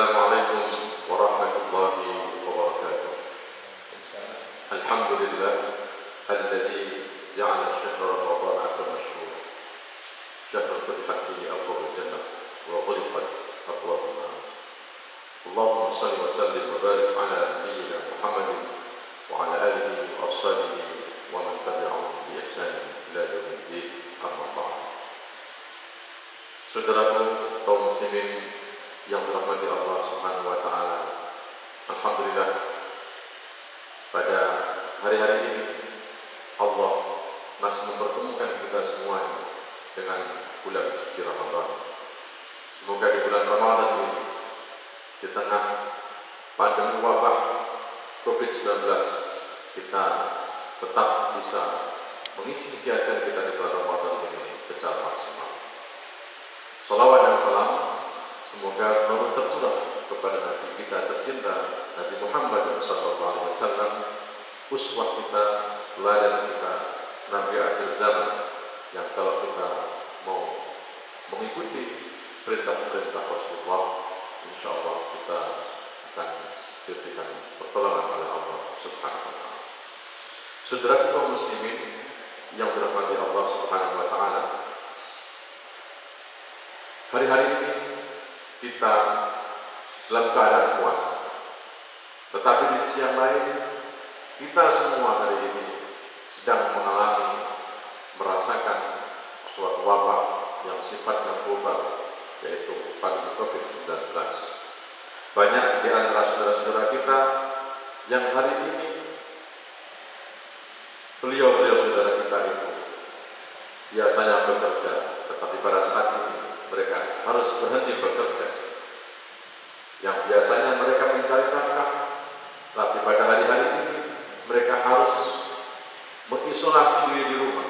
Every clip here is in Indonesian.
Assalamualaikum warahmatullahi wabarakatuh. Alhamdulillah alladzi ja'ala syahra Ramadan akram asyhur. Syahrul futihat fihi abwaabul jannah wa ghuliqat abwaabun nar. Allahumma shalli wa sallim wa barik ala nabiyyina Muhammadin wa ala alihi wa ashabihi wa man tabi'ahum bi ihsan ila yaumiddin. Amma ba'd. Saudaraku kaum muslimin yang dirahmati Allah Subhanahu wa taala. Alhamdulillah, pada hari-hari ini Allah masih mempertemukan kita semuanya dengan bulan suci Ramadan. Semoga di bulan Ramadan ini, di tengah pandemi wabah COVID-19, kita tetap bisa mengisi kegiatan kita di bulan Ramadan ini secara maksimal. Salawat dan salam semoga selalu tercurah kepada Nabi kita tercinta, Nabi Muhammad SAW, uswah kita, teladan kita, Nabi akhir zaman, yang kalau kita mau mengikuti perintah-perintah Rasulullah, insya Allah kita akan diberikan pertolongan oleh Allah Subhanahu wa taala. Saudara kaum muslimin yang dirahmati Allah Subhanahu wa taala, hari-hari ini kita dalam keadaan puasa, tetapi di sisi yang lain kita semua hari ini sedang merasakan suatu wabah yang sifatnya global, yaitu pandemi COVID-19. Banyak di antara saudara-saudara kita yang hari ini beliau saudara kita itu biasanya bekerja, tetapi pada saat ini mereka harus berhenti bekerja. Yang biasanya mereka mencari nafkah, tapi pada hari-hari ini mereka harus mengisolasi diri di rumah.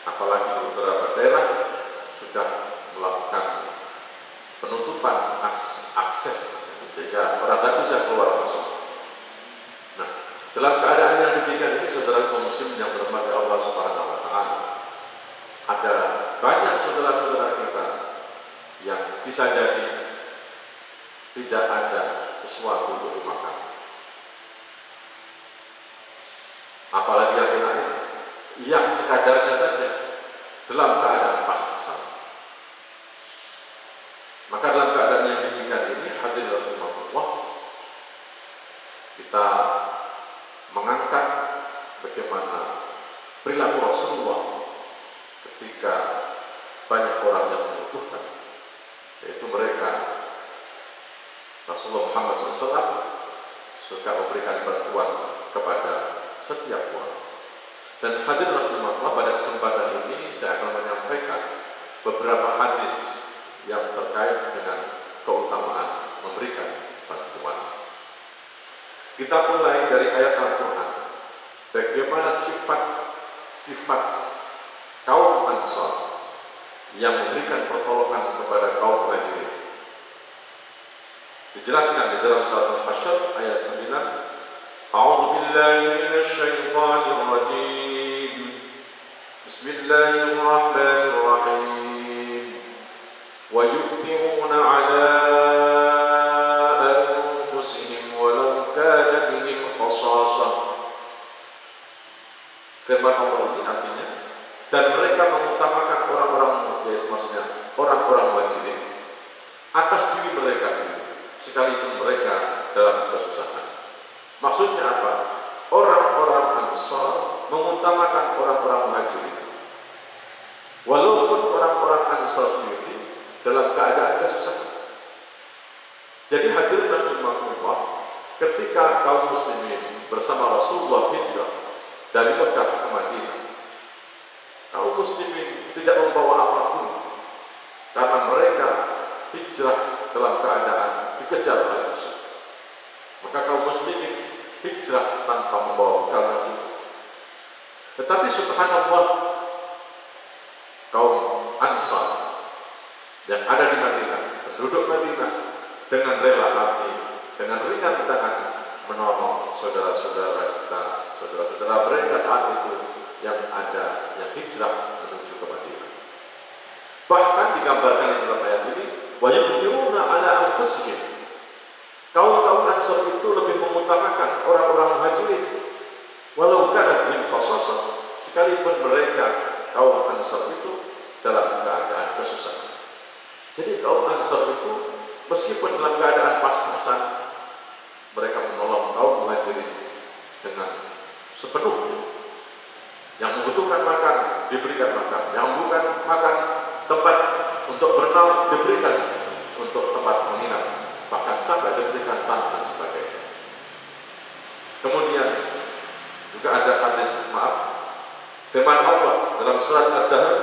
Apalagi beberapa daerah sudah melakukan penutupan akses sehingga orang tidak bisa keluar masuk. Nah, dalam keadaan yang demikian ini, saudara kaum muslim yang dirahmati Allah Subhanahu wa taala, ada banyak saudara-saudara kita yang bisa jadi tidak ada sesuatu untuk dimakan. Apalagi yang lain yang sekadarnya saja dalam keadaan pas-pasan. Maka dalam keadaan yang demikian ini, hadirin rahimakumullah, kita mengangkat bagaimana perilaku Rasulullah ketika banyak orang yang membutuhkan, yaitu mereka. Rasulullah Muhammad SAW suka memberikan bantuan kepada setiap orang. Dan hadirin rahimakumullah, pada kesempatan ini saya akan menyampaikan beberapa hadis yang terkait dengan keutamaan memberikan bantuan. Kita mulai dari ayat Al-Quran, bagaimana sifat kaum Ansar yang memberikan pertolongan kepada kaum Muhajirin. Dijelaskan di dalam surat Al-Hasyr ayat 9. A'udzu billahi minasy syaithanir rajim. Bismillahirrahmanirrahim. Wa yu'thiruna 'ala anfusihim walau kana bihim khasasah. Firman Allah ini artinya, dan mereka mengutamakan orang-orang, yaitu maksudnya orang-orang Muhajirin, atas diri mereka sendiri, sekalipun mereka dalam kesusahan. Maksudnya apa? Orang-orang Ansar mengutamakan orang-orang Muhajirin, walaupun orang-orang Ansar sendiri dalam keadaan kesusahan. Jadi hadirin rahimakumullah, ketika kaum muslimin bersama Rasulullah hijrah dari Mekah ke Madinah, kaum muslimin tidak membawa apapun, karena mereka hijrah dalam keadaan dikejar oleh musuh. Maka kaum muslimin hijrah tanpa membawa bekal yang cukup. Tetapi subhanallah, kaum Ansar yang ada di Madinah, penduduk Madinah, dengan rela hati, dengan ringan tangan menolong saudara-saudara kita, saudara-saudara mereka saat itu yang ada yang hijrah menuju ke Madinah. Bahkan digambarkan di dalam ayat ini, wa yusiruna ala anfusihim Muslim. Kaum Ansar itu lebih mengutamakan orang-orang Muhajirin, walau kana min khasasah, sekalipun mereka kaum Ansar itu dalam keadaan kesusahan. Jadi kaum Ansar itu meskipun dalam keadaan pas-pasan, mereka menolong kaum Muhajirin dengan sepenuhnya. Yang membutuhkan makan, diberikan makan. Yang membutuhkan makan, tempat untuk bernaung, diberikan untuk tempat menginap. Bahkan sampai diberikan tanah dan sebagainya. Kemudian juga ada hadis, firman Allah dalam surat Ad-Dahr.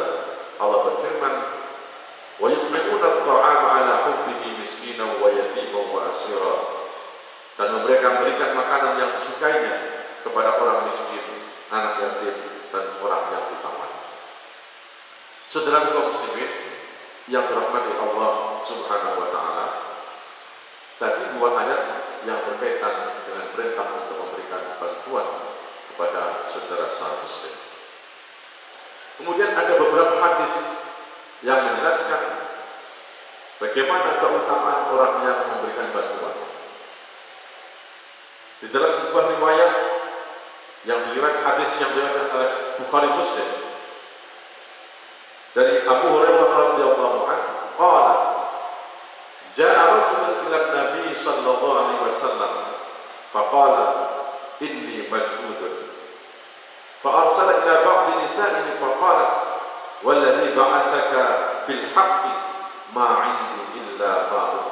Allah berfirman, wa yut'imuna at-ta'ama 'ala hubbihi miskinan wa yatiman wa asira. Dan memberikan makanan yang disukainya kepada orang miskin, anak yatim, dan orang yang ditawan. Saudara kaum muslimin yang dirahmati Allah Subhanahu wa taala, tadi dua ayat yang berkaitan dengan perintah untuk memberikan bantuan kepada saudara muslim. Kemudian ada beberapa hadis yang menjelaskan bagaimana keutamaan orang yang memberikan bantuan. Di dalam sebuah riwayat yang diriwayatkan, hadis yang diriwayatkan oleh Bukhari Muslim dari Abu Hurairah radhiyallahu anhu, qala jaa rajulun ila Nabi sallallahu alaihi wasallam faqala inni majhudun fa arsala ila ba'd nisa'ihi faqala walladhi ba'athaka bil haqqi ma 'indi illa ma'un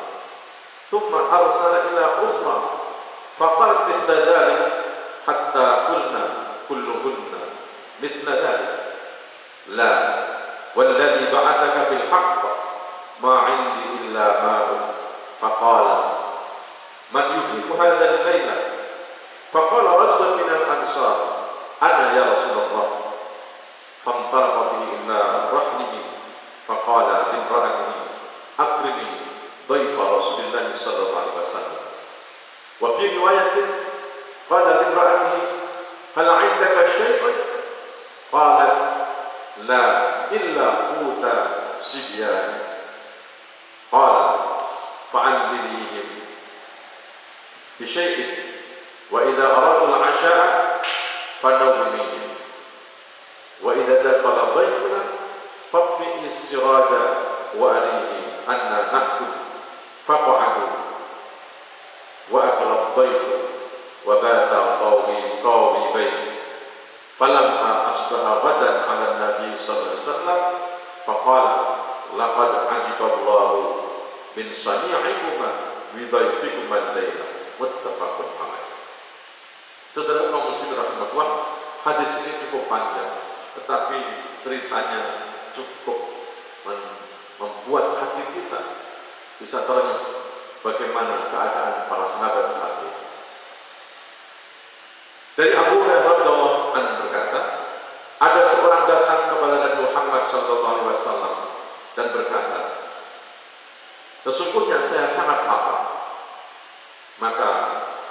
thumma arsala ila ukhra faqalat mithla dhalik hatta qulna kulluhunna mithla dhalik la walladhi ba'athaka bil haqq ma 'indi illa ma'un faqala man yudifu hadha al-layla faqala rajulun min al-ansar ana ya Rasulullah fantalaqa bihi ila rahlihi faqala limra'atihi akrimi dhayfa Rasulillah sallallahu alaihi wasallam wa fi riwayatin qala limra'atihi hal 'indaka syai'un qalat la illa quta sibyan qala fa'allilihim bi syai'in wa idza aradu al-'asha'a fanawwimihim wa idza dakhala dhayfuna faqfi istirada wa alihi anna na'kul faq'adu wa akala dhayfu wa bata tawibain falamma asbaha ghadan 'ala an-nabi sallallahu alaihi wasallam faqala laqad ajiballahu min sani'ikuma bi dhayfikuma al-laila muttafaqun alaih. Saudara kaum muslimin rahmatullah, hadis ini cukup panjang, tetapi ceritanya cukup membuat hati kita bisa terenyuh bagaimana keadaan para sahabat saat itu. Dari Abu Hurairah radhiyallahu anhu berkata, ada seorang datang kepada Nabi Muhammad sallallahu alaihi wasallam dan berkata, sesungguhnya saya sangat lapar. Maka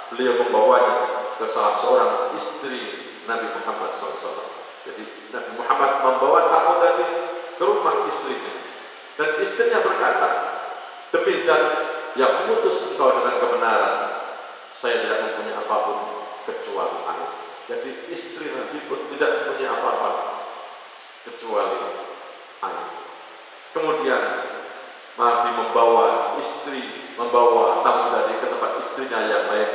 beliau membawanya ke salah seorang istri Nabi Muhammad SAW. Jadi Nabi Muhammad membawa tamu tadi ke rumah istrinya, dan istrinya berkata, demi zat yang mengutus engkau dengan kebenaran, saya tidak mempunyai apapun kecuali air. Jadi istri Nabi pun tidak mempunyai apa-apa kecuali air. Kemudian Nabi membawa tamu tadi ke tempat istrinya yang lain,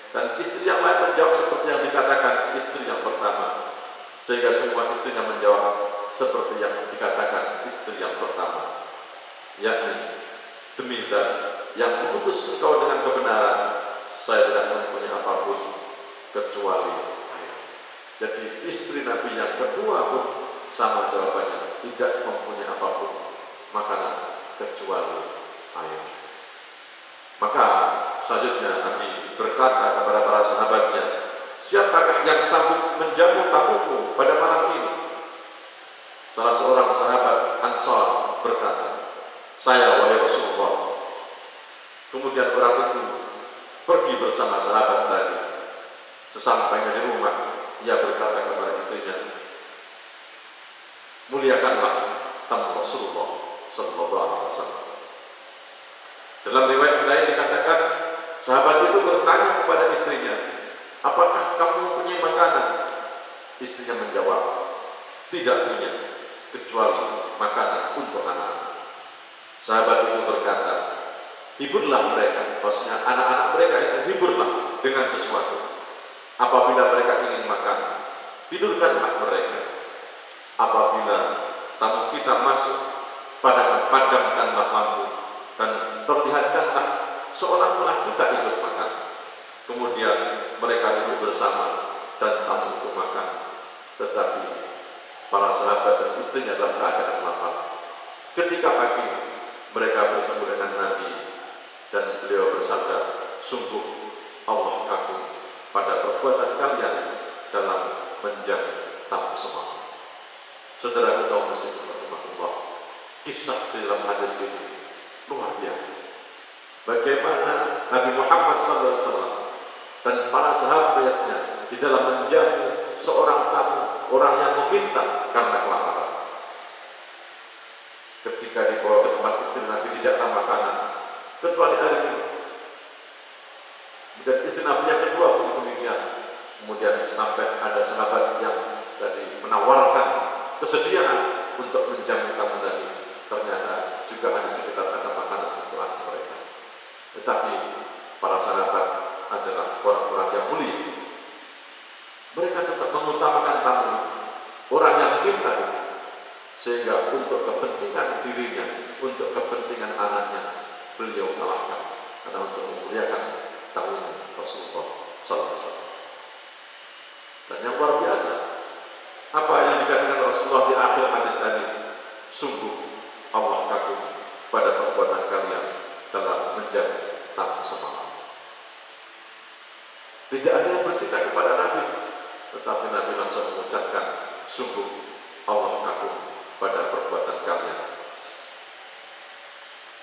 dan istri yang lain menjawab seperti yang dikatakan istri yang pertama, sehingga semua istrinya menjawab seperti yang dikatakan istri yang pertama, yakni demi zat yang mengutus engkau dengan kebenaran, saya tidak mempunyai apapun kecuali air. Jadi istri Nabi yang kedua pun sama jawabannya, tidak mempunyai apapun makanan kecuali air. Maka selanjutnya Nabi berkata kepada para sahabatnya, siapakah yang sanggup menjamu tamuku pada malam ini? Salah seorang sahabat Ansar berkata, saya wahai Rasulullah. Kemudian orang itu pergi bersama sahabat tadi. Sesampainya di rumah, ia berkata kepada istrinya, muliakanlah tamu Rasulullah sallallahu alaihi wasallam. Dalam riwayat lain dikatakan, sahabat itu bertanya kepada istrinya, apakah kamu punya makanan? Istrinya menjawab, tidak punya, kecuali makanan untuk anak-anak. Sahabat itu berkata, hiburlah mereka, maksudnya anak-anak mereka itu hiburlah dengan sesuatu. Apabila mereka ingin makan, tidurkanlah mereka. Apabila tamu kita masuk, padamkanlah lampu dan perlihatkanlah seolah-olah kita ikut makan. Kemudian mereka duduk bersama dan tamu itu makan. Tetapi para sahabat dan istrinya dalam keadaan lapar. Ketika pagi mereka bertemu dengan Nabi dan beliau bersabda, sungguh Allah kagum pada perbuatan kalian dalam menjaga tamu semalam. Saudara kaum muslimin rahimahullah, kisah di dalam hadis ini luar biasa. Bagaimana Nabi Muhammad SAW dan para sahabatnya di dalam menjamu seorang tamu, orang yang meminta karena kelaparan. Ketika dibawa ke tempat istri Nabi tidaklah makanan kecuali air minum. Dan istri Nabi yang kedua pun demikian. Kemudian sampai ada sahabat yang tadi menawarkan kesediaan untuk menjamu tamu tadi. Ternyata juga hanya sekitar ada makanan untuk anak mereka. Tetapi para sahabat adalah orang-orang yang mulia. Mereka tetap mengutamakan tamu, orang yang meminta itu, sehingga untuk kepentingan dirinya, untuk kepentingan anaknya, beliau kalahkan karena untuk memuliakan tamunya Rasulullah SAW. Dan yang luar biasa, apa yang dikatakan Rasulullah di akhir hadis tadi, sungguh Allah kagum pada perbuatan kalian dalam menjaga tamu semalam. Tidak ada yang bercerita kepada Nabi, tetapi Nabi langsung mengucapkan, sungguh Allah kagum pada perbuatan kalian.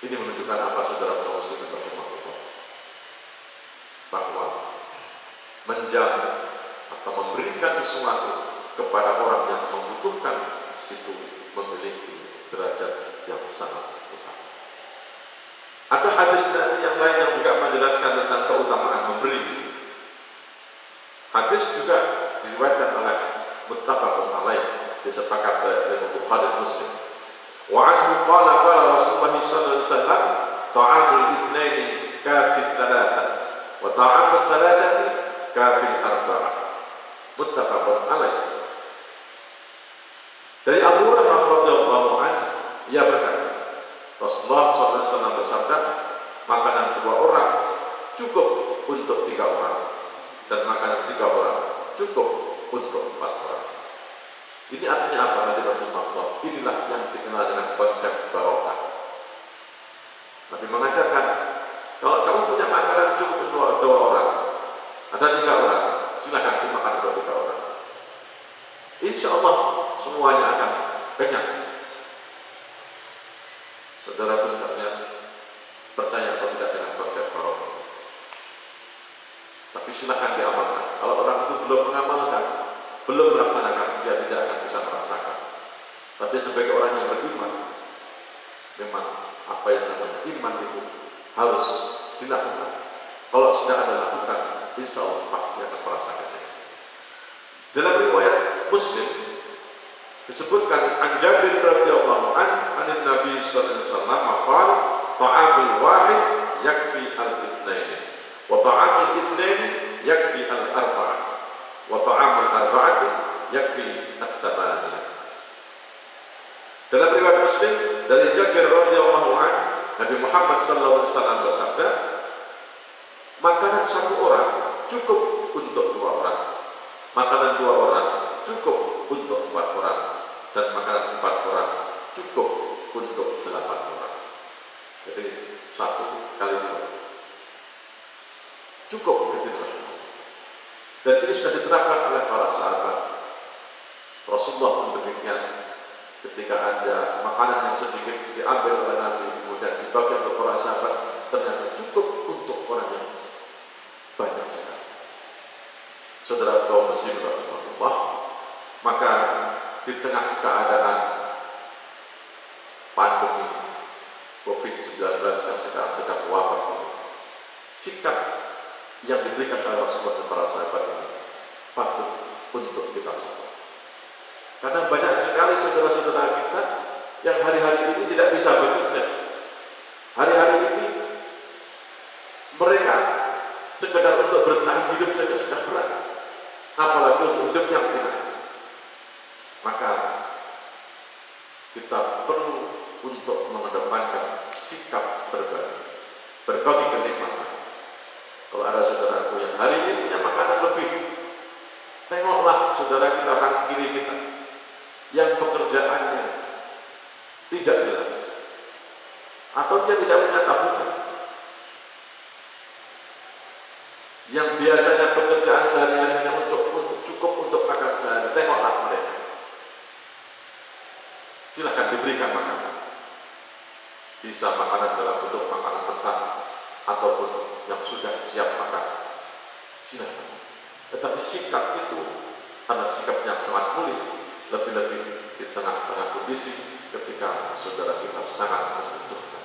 Ini menunjukkan apa, saudara kaum muslimin rahimahullah? Bahwa menjamu atau memberikan sesuatu kepada orang yang membutuhkan itu memiliki derajat yang sangat utama. Ada hadis dari yang lain yang juga menjelaskan tentang keutamaan memberi. Hadis juga diriwayatkan oleh muttafaqun alaih, disepakati oleh Bukhari dan Muslim. Wa anhu qala qala Rasulullah sallallahu alaihi wasallam, ta'amul itsnaini kafi tsalatsa wa ta'amul tsalatsati kafi arba'ah. Muttafaqun alaih. Dari Abu Hurairah radhiyallahu anhu, ia berkata, Rasulullah sallallahu alaihi wasallam bersabda, makanan 2 orang cukup untuk 3 orang, dan makanan 3 orang cukup untuk 4 orang. Ini artinya apa? Hadirin rahimakumullah. Inilah yang dikenal dengan konsep barokah. Nabi mengajarkan, kalau kamu punya makanan cukup untuk 2 orang, ada 3 orang, silakan dimakan untuk 3 orang. Insya Allah semuanya akan kenyang. Saudaraku sekalian, percaya atau tidak dengan konsep barokah? Tapi silakan diamalkan. Kalau orang itu belum mengamalkan, belum melaksanakan, dia tidak akan bisa merasakan. Tapi sebagai orang yang beriman, memang apa yang namanya iman itu harus dilakukan. Kalau sudah ada lakukan, insya Allah pasti akan merasakannya. Dalam riwayat Muslim disebutkan, an Jabir radhiyallahu anhu Nabi sallallahu alaihi wasallam qala, ta'amul wahid yakfi al-itsnaini wa ta'amul itsnaini yakfi al-arba'ah wa ta'amul arba'ati yakfi ats-tsamaniyah. Dalam riwayat Muslim dari Jabir radhiyallahu anhu, Nabi Muhammad sallallahu alaihi wasallam bersabda, makanan 1 orang cukup untuk 2 orang, makanan 2 orang cukup untuk 4 orang, dan makanan 4 orang cukup untuk 8 orang. Jadi 1 kali 2 cukup ketika. Dan ini sudah diterapkan oleh para sahabat. Rasulullah pun demikian. Ketika ada makanan yang sedikit diambil oleh Nabi, kemudian dibagi untuk para sahabat, ternyata cukup untuk orang yang banyak sekali. Saudara kaum muslimin rahimahullah, maka di tengah keadaan pandemi COVID-19 COVID-19 yang sekarang sedang wabah ini, sikap yang diberikan oleh Rasulullah dan para sahabat ini patut untuk kita coba. Karena banyak sekali saudara-saudara kita yang hari-hari ini tidak bisa bekerja. Hari-hari ini mereka sekedar untuk bertahan hidup saja sudah berat, apalagi untuk hidup yang enak. Maka kita perlu untuk mengedepankan sikap berbagi kenikmatan. Kalau ada saudaraku yang hari ini punya makanan lebih, tengoklah saudara kita kanan kiri kita yang pekerjaannya tidak jelas, atau dia tidak punya tabungan, yang biasanya pekerjaan sehari-hari hanya cukup untuk makan sehari. Tengoklah mereka, silahkan diberikan makanan, bisa makanan dalam bentuk makanan mentah ataupun yang sudah siap makan, silahkan. Tetapi sikap itu adalah sikap yang sangat mulia, lebih-lebih di tengah-tengah kondisi ketika saudara kita sangat membutuhkan.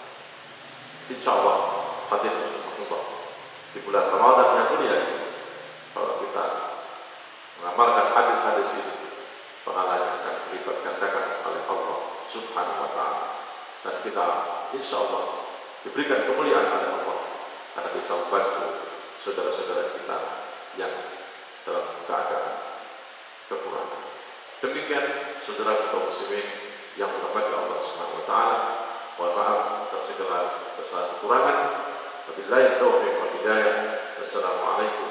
Insya Allah hadirin rahimakumullah, di bulan Ramadan yang mulia ini, kalau kita mengamalkan hadis-hadis ini, pahalanya akan dilipat gandakan oleh Allah Subhanahu wa Ta'ala, dan kita insya Allah diberikan kemuliaan oleh Allah karena bisa membantu saudara-saudara kita yang dalam keadaan kekurangan. Demikian saudara kaum muslimin yang dirahmati Allah Subhanahu wa Ta'ala. Mohon maaf atas segala kesalahan kekurangan. Wabillahi taufiq wal hidayah. Wassalamualaikum